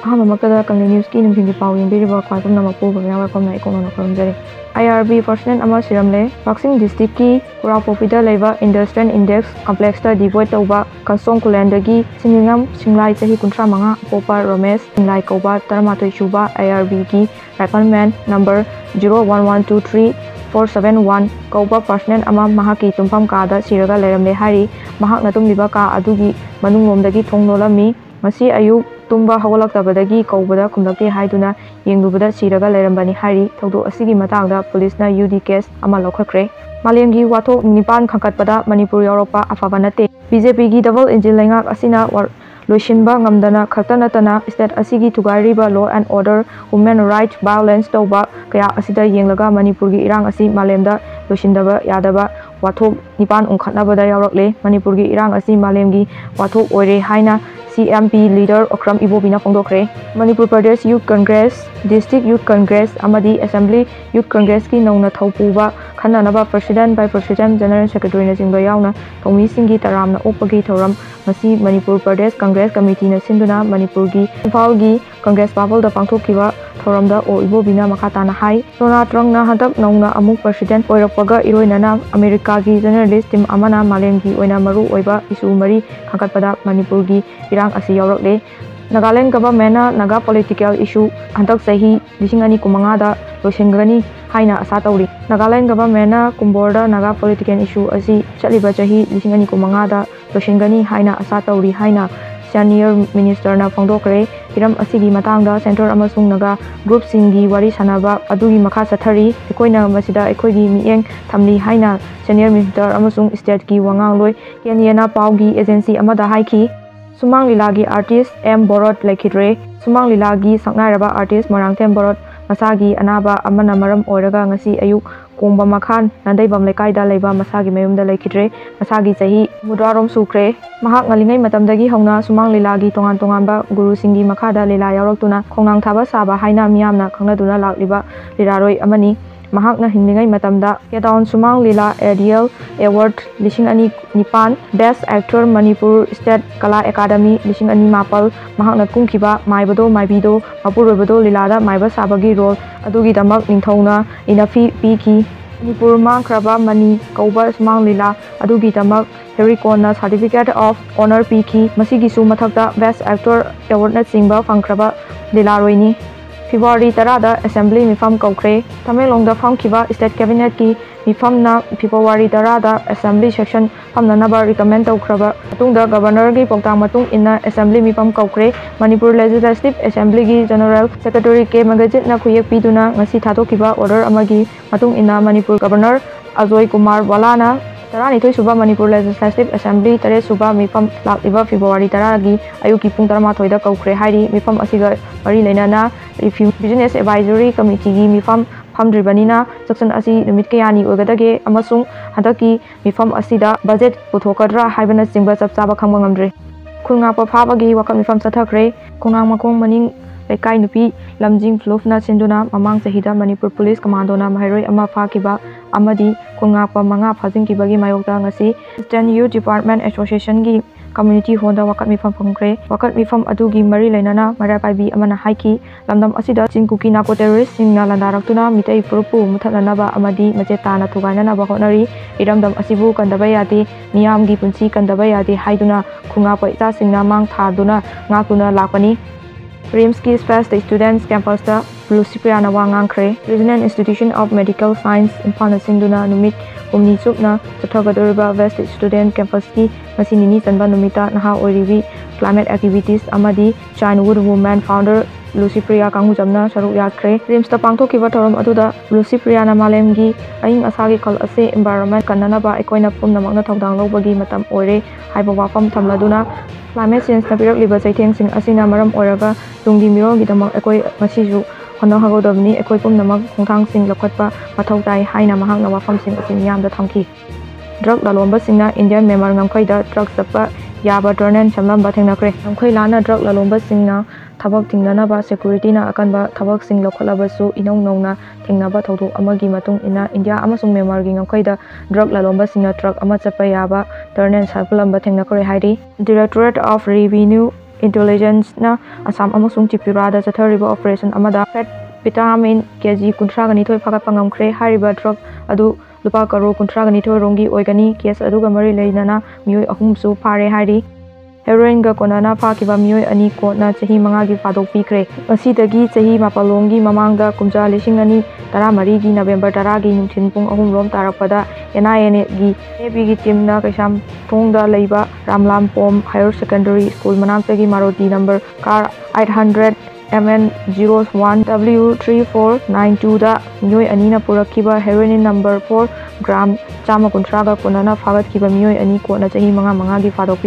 Ahammaktada Kangli News ki nungkingi pau yingbiriba khwatum na mapu bamya wakomna ikono na khurumjari. IRB Forsnen ama siramle Pakising District ki Kurapopida leba Industrial Index Complex ta devoid tauba Kalsong Kulandagi Siningam Singlai Chahi Kuntra Manga Popa Romesh Singlai Koba Taramatoi Shuba IRB ki Recommend number 0112347 Koba Forsnen ama mahaki tumpam kada siraga leramle hari mahak natum liba ka adugi manungomdagi thongnolami masi ayuk tumba hawalaktabadagi kaubada kumlakte haiduna yenglubada siraga lerambani hari thaudo asigi matangda police na UD case ama lokhakre Malemgi Wathok Nipan Khanggat Manipur Yaorakpa afaba nate BJP gi double engine lengak asina loisinba ngamdana khaktanatana state asigi thugariba law and order human rights violence tauba kaya asida yenglaga Manipur gi irang asi malemda loisindaba yadaba Wathok Nipan ungkhatnabada yaurakle Manipur gi irang asi malemgi Wathok Oire haina CMP leader Okram Ibobi na phongdokre Manipur Pradesh Youth Congress District Youth Congress amadi Assembly Youth Congress ki nongna thaupuba khananaba President by President General Secretary na singba yauna thongmi singi taramna opagi thoram masi Manipur Pradesh Congress Committee na sinduna Manipur gi Imphal gi Congress Babal da pangthokkiba thoramda o Ibobi na makata na hai Donald Trump na hadak nongna amuk President oirakpaga iroinana America gi journalist team amana Malem gi oina maru oiba isu mari khanggatpada Manipur gi irang asi yaurakle Nagaland government na naga political issue handak CHAHI 2025 da LOSINGANI haina asa tauri Nagaland government na kumborda naga political issue asi chaliba CHAHI 2025 da LOSINGANI haina asa tauri haina senior minister na phongdokre hiram asigi matangda center amasung naga group singi wari sanaba adugi makha sathari ekoina masida ekoigi mieng thamli haina senior minister amasung state ki wangangloi keniana paugi agency amada haiki Sumang Lilagi artist M Borot Laikhidre Sumang Lilagi saknairaba artist Marangthem Borot masagi anaba amana maram oiraga ngasi ayuk kongba makhan nandaibam lekaida leiba masagi mayumda Laikhidre masagi CHAHI mudrarom sukre mahak ngalingai matamdagi hongna Sumang Lilagi tongan tonganba guru singi makhada lila yauraktuna khongnang thaba saba haina miyamna khangnaduna lakliba liraroi amani mahakna hinglingai matamda Kedaon Sumang Lila Ideal Award 2009 Best Actor Manipur State Kala Academy 2004 mahakna kungkiba maibado maibido mapurobado lilada maiba sabagi role adugi damak ningthongna inafi piki Manipur mangkraba mani kauba Sumang Lila adugi damak Herikona Certificate of Honor piki masigi su mathakta Best Actor Award na singba fangkraba lilaroini February 10 da Assembly mifam kaukre Tamelongda famkiba State Cabinet ki mifamna February 10 da Assembly section famnanaba recommend taukraba matungda Governor gi pautang matung inna Assembly mifam kaukre Manipur Legislative Assembly gi General Secretary ke magazine na khuyek piduna ngasi thatokiba order amagi matung inna Manipur Governor Ajoy Kumar Walana Tarani suba Manipur Legislative Assembly tare suba mifam lakiba February 10 gi ayuki pung 13 da kaukre hairi mifam asiga mari leinana Review Business Advisory Committee gi mifam phamdribanina section asi numit kayani ogadage amasung hadaki mifam asida budget puthokadra haibana singba chapchaba khangba ngamdre khulngapa phabagi wakam mifam chathakre khongang makong maning lekai nupi lamjing flofna sinduna mamang chahida Manipur Police Commando na mahairoi ama phakiba amadi khulngapa manga phajingkibagi mayokta ngasi Eastern Youth Department Association gi community honda wakat mifam phangkre wakat mifam adugi mari leinana marapaibi amana haiki lamdam asida chingkuki nako terrorist singna landaraktuna mitai purupu muthananaba amadi machetana thugainana ba honari iramdam asibu kandaba yade miyamgi punchi kandaba yade haiduna khungapa ita singna mang thaduna ngakuna lakpani Rimski Space the Students Campus da Lucipriana Wangangkre Regional Institution of Medical Science Imphal Singduna numit umni chupna chathagadoriba West Student Campus ki masinini chanba numita naha oiribi climate activities amadi Childhood Women Founder Lucipria Kangujamna saruk yakre Rims ta pangthokiba thoram aduda Lucipriana Malem gi aing asagi khal ase environment kananaba ekoina pumnamakna thodang lobagi matam oire haiba wafam thamladuna climate change na pirakliba chaitheng sing asina maram oraga tungdi miro gi damak ekoi masiju hono hagodabni ekoi pumnamak khongthang sing lokhatpa mathau tai haina mahakna wafam sing asin yamda thamki drug lalomba singna Indian memar ngamkhaida drug sapa yaba turnen chamlamba thengnakre ngamkhai lana drug lalomba singna thabak tingdanaba security na akanba thabak sing lokhalabasu inong nongna thengnaba thodok amagi matung ina India amasung memar gi ngamkhaida drug lalomba singna truck ama chapa yaba turnen cyclamba thengnakre hairi Directorate of Revenue Intelligence-na Assam amasung Tripurada chathariba operation amada vitamin kg 32 phagatpa ngamkhre hariba drug adu lupa karo 32 rongi oigani case aduga mari leinana mioi ahum su phare hari heroin ga konana phakiba mioi ani kotna chahi 5 gi fadok pikre asidagi chahi mapalongi mamangda kumja lising ani 13 gi November 10 gi nungthin pung ahum rom tarakpada NIA gi AB gi team na kaisam thongda leiba Ramlam Pom Higher Secondary School manamtagi Maroti number car 800 MN01W3492 da mioi ani na purakhiba heroin number 4 gram chama kuntraga konana phagat kiba mioi ani kotna chahi 5 gi fadok